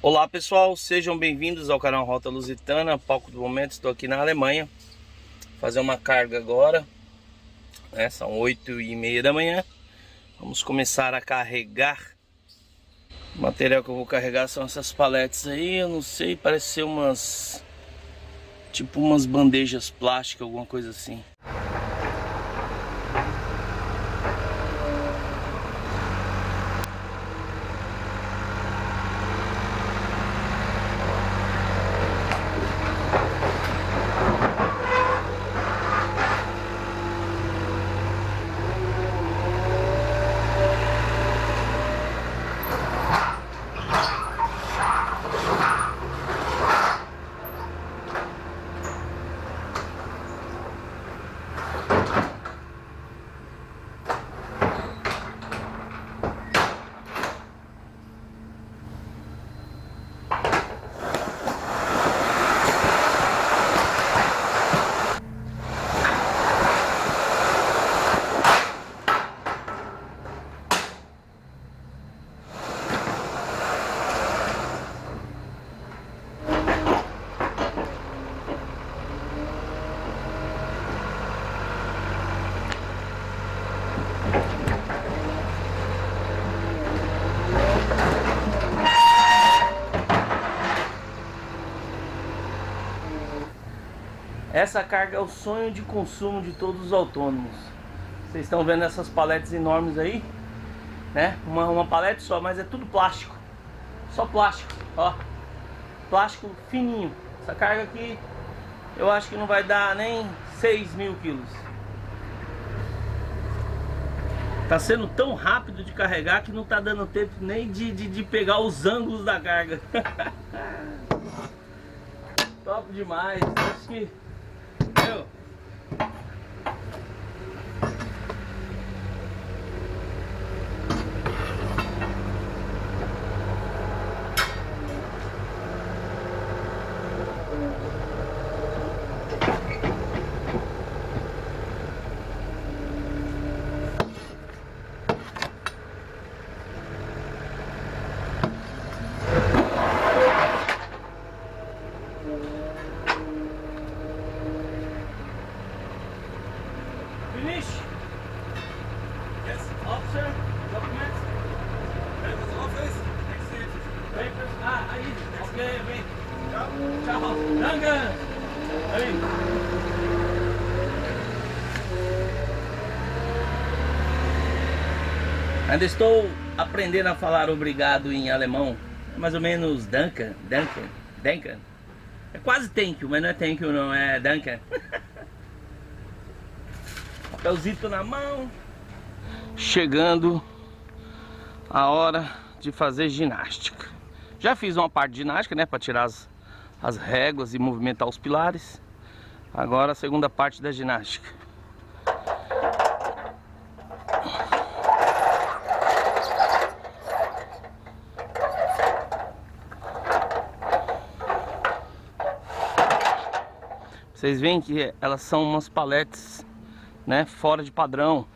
Olá pessoal, sejam bem-vindos ao canal Rota Lusitana. Palco do momento, estou aqui na Alemanha. Vou fazer uma carga agora, né? São 8h30 da manhã. Vamos começar a carregar. O material que eu vou carregar são essas paletes aí. Eu não sei, parece ser umas... tipo umas bandejas plásticas, alguma coisa assim. Essa carga é o sonho de consumo de todos os autônomos. Vocês estão vendo essas paletes enormes aí, né? Uma palete só, mas é tudo plástico. Só plástico, ó. Plástico fininho. Essa carga aqui, eu acho que não vai dar nem 6.000 quilos. Tá sendo tão rápido de carregar que não tá dando tempo nem de pegar os ângulos da carga. Top demais. Acho que... Finish? Yes. Officer, documents? Papers office. Next to it. Papers? Aí. Ok, vem. Ciao. Tchau. Danke. Aí. Ainda estou aprendendo a falar obrigado em alemão. É mais ou menos danke, danke, danke. É quase thank you, mas não é thank you não, é danke. Papelzito na mão. Chegando a hora de fazer ginástica. Já fiz uma parte de ginástica, né, para tirar as réguas e movimentar os pilares. Agora a segunda parte da ginástica. Vocês veem que elas são umas paletes, né, fora de padrão.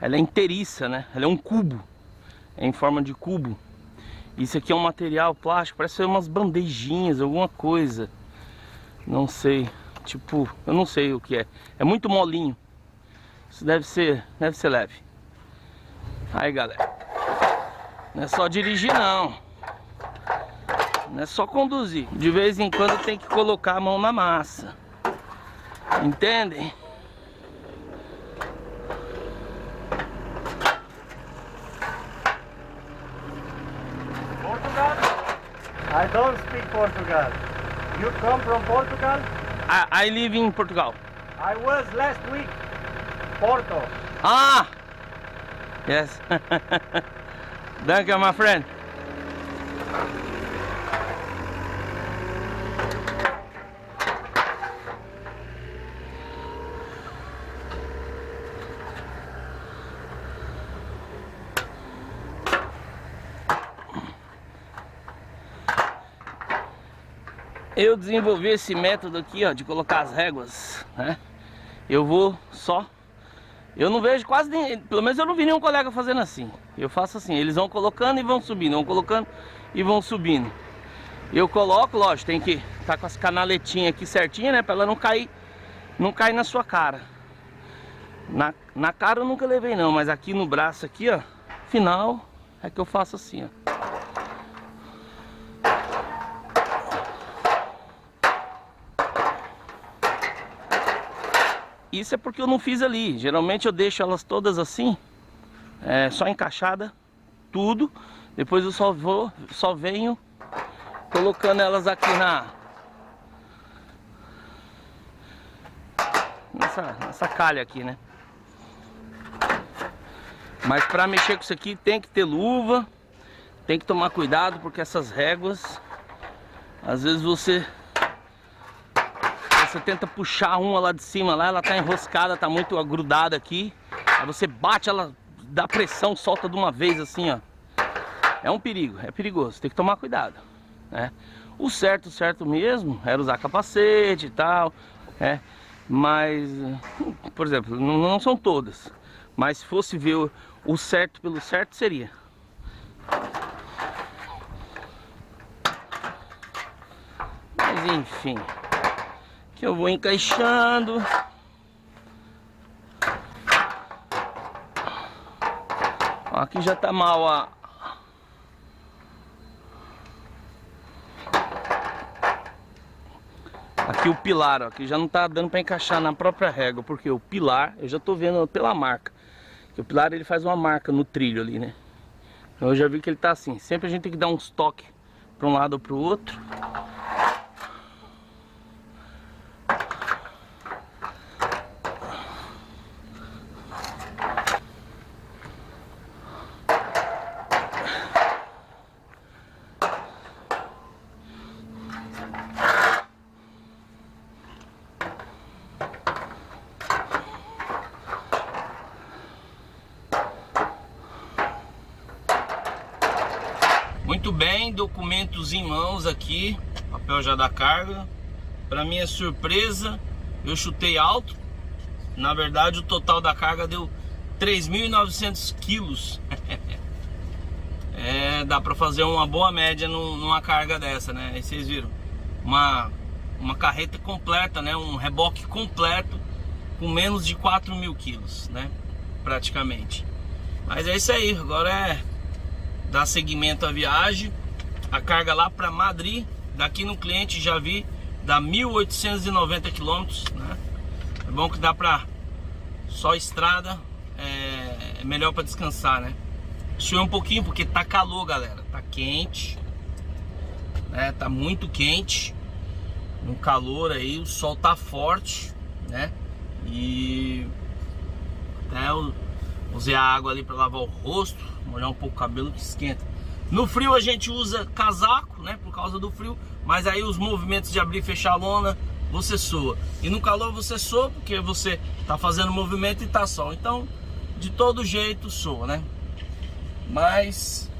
Ela é inteiriça, né? Ela é um cubo, é em forma de cubo. Isso aqui é um material plástico, parece ser umas bandejinhas, alguma coisa. Não sei, tipo, eu não sei o que é. É muito molinho. Isso deve ser leve. Aí, galera, não é só dirigir não. Não é só conduzir. De vez em quando tem que colocar a mão na massa. Entendem? Portugal? I don't speak Portugal. You come from Portugal? I live in Portugal. I was last week. Porto. Ah! Yes. Thank you, my friend. Eu desenvolvi esse método aqui, ó, de colocar as réguas, né? Eu vou só... Eu não vejo quase nem... Pelo menos eu não vi nenhum colega fazendo assim. Eu faço assim, eles vão colocando e vão subindo, vão colocando e vão subindo. Eu coloco, lógico, tem que estar com as canaletinhas aqui certinha, né? Pra ela não cair na sua cara. Na cara eu nunca levei não, mas aqui no braço aqui, ó, final é que eu faço assim, ó. Isso é porque eu não fiz ali. Geralmente eu deixo elas todas assim, só encaixada, tudo. Depois eu só venho colocando elas aqui nessa calha aqui, né? Mas para mexer com isso aqui tem que ter luva, tem que tomar cuidado, porque essas réguas, às vezes você tenta puxar uma lá de cima, lá ela tá enroscada, tá muito agrudada aqui. Aí você bate, ela dá pressão, solta de uma vez assim, ó. É um perigo, é perigoso, tem que tomar cuidado, né? O certo mesmo era usar capacete e tal, mas, por exemplo, não são todas, mas se fosse ver o certo pelo certo seria. Mas enfim, que eu vou encaixando. Aqui já tá mal aqui o pilar, ó, aqui já não tá dando para encaixar na própria régua, porque o pilar, eu já tô vendo pela marca, que o pilar ele faz uma marca no trilho ali, né? Então eu já vi que ele tá assim. Sempre a gente tem que dar uns toques para um lado ou para o outro. Muito bem, documentos em mãos aqui, papel já da carga. Para minha surpresa, eu chutei alto. Na verdade, o total da carga deu 3.900 quilos. Dá para fazer uma boa média numa carga dessa, né? Aí vocês viram, uma carreta completa, né? Um reboque completo com menos de 4.000 quilos, né? Praticamente. Mas é isso aí, agora é dar seguimento à viagem. A carga lá para Madrid, daqui no cliente já vi, dá 1.890 quilômetros, né? É bom que dá para só estrada, é melhor para descansar, né? Suei um pouquinho porque tá calor, galera, tá quente, né? Tá muito quente, no calor aí, o sol tá forte, né? E eu usei a água ali para lavar o rosto, molhar um pouco o cabelo que esquenta. No frio a gente usa casaco, né, por causa do frio, mas aí os movimentos de abrir e fechar a lona você soa. E no calor você soa porque você tá fazendo movimento e tá sol. Então, de todo jeito soa, né? Mas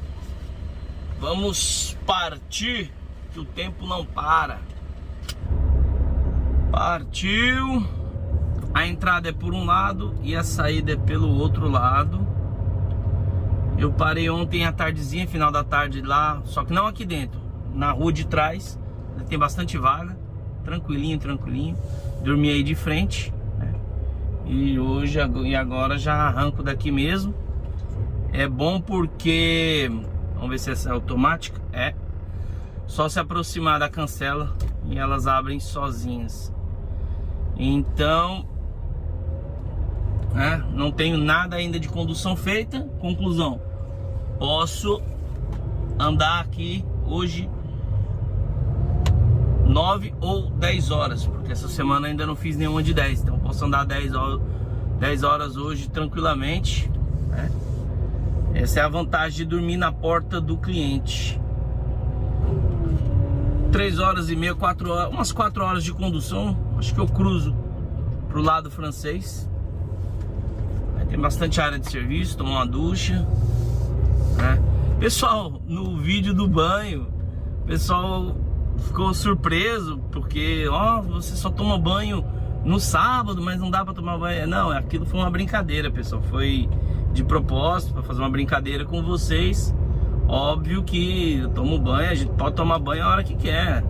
vamos partir, que o tempo não para. Partiu. A entrada é por um lado e a saída é pelo outro lado. Eu parei ontem à tardezinha, final da tarde lá, só que não aqui dentro, na rua de trás. Tem bastante vaga, tranquilinho. Dormi aí de frente, né? E agora já arranco daqui mesmo. É bom porque, vamos ver se essa é automática. Só se aproximar da cancela e elas abrem sozinhas. Então, não tenho nada ainda de condução feita. Conclusão, posso andar aqui hoje 9 ou 10 horas, porque essa semana ainda não fiz nenhuma de 10. Então posso andar 10 horas hoje tranquilamente, né? Essa é a vantagem de dormir na porta do cliente. 3 horas e meia, 4 horas, umas 4 horas de condução. Acho que eu cruzo pro lado francês. Aí tem bastante área de serviço, tomar uma ducha, né? Pessoal, no vídeo do banho, o pessoal ficou surpreso porque, você só toma banho no sábado, mas não dá pra tomar banho. Não, aquilo foi uma brincadeira, pessoal. Foi de propósito, para fazer uma brincadeira com vocês. Óbvio que eu tomo banho, a gente pode tomar banho a hora que quer,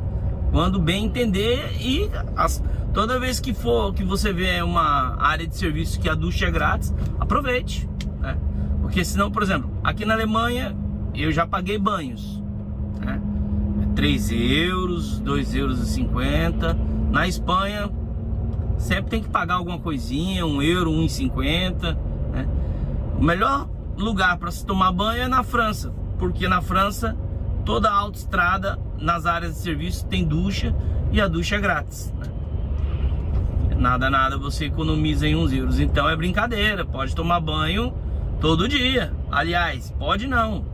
quando bem entender. E toda vez que você vê uma área de serviço que a ducha é grátis, aproveite, né? Porque senão, por exemplo, aqui na Alemanha eu já paguei banhos, né? 3 euros, 2,50 euros. Na Espanha sempre tem que pagar alguma coisinha, 1 euro, 1,50, né? O melhor lugar para se tomar banho é na França, porque na França toda a autoestrada nas áreas de serviço tem ducha e a ducha é grátis, né? Nada você economiza em 1 euros. Então é brincadeira, pode tomar banho todo dia. Aliás, pode não,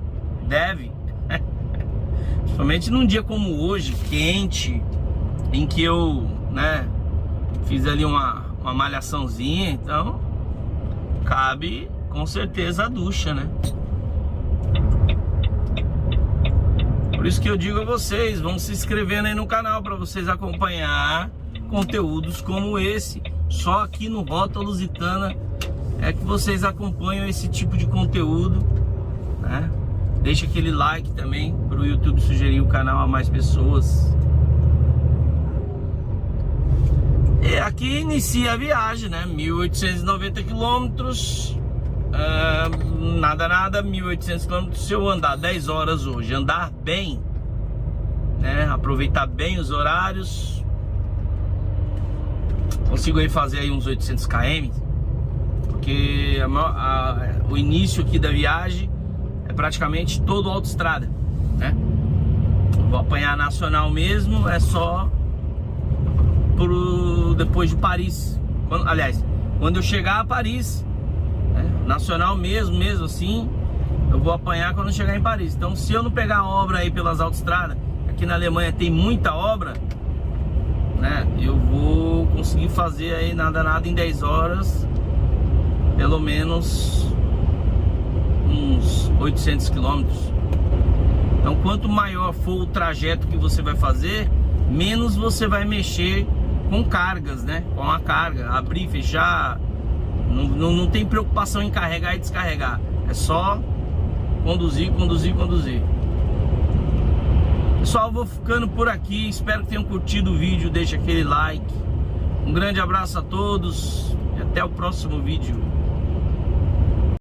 deve. Principalmente num dia como hoje, quente, em que eu, né, fiz ali uma malhaçãozinha, então cabe com certeza a ducha, né? Por isso que eu digo a vocês, vão se inscrevendo aí no canal para vocês acompanhar conteúdos como esse. Só aqui no Rota Lusitana é que vocês acompanham esse tipo de conteúdo, né? Deixa aquele like também para o YouTube sugerir o canal a mais pessoas. E aqui inicia a viagem, né? 1.890 quilômetros. Nada, 1.800 quilômetros. Se eu andar 10 horas hoje, andar bem, né? Aproveitar bem os horários, consigo aí fazer aí uns 800 km. Porque o início aqui da viagem é praticamente todo autoestrada, né? Vou apanhar a nacional mesmo, é só depois de Paris. Quando eu chegar a Paris, né? Nacional mesmo assim, eu vou apanhar quando eu chegar em Paris. Então, se eu não pegar obra aí pelas autoestradas, aqui na Alemanha tem muita obra, né? Eu vou conseguir fazer aí nada em 10 horas, pelo menos uns 800 quilômetros. Então, quanto maior for o trajeto que você vai fazer, menos você vai mexer com cargas, né? Com a carga, abrir, fechar. Não tem preocupação em carregar e descarregar. É só conduzir. Pessoal, eu vou ficando por aqui. Espero que tenham curtido o vídeo. Deixa aquele like. Um grande abraço a todos e até o próximo vídeo.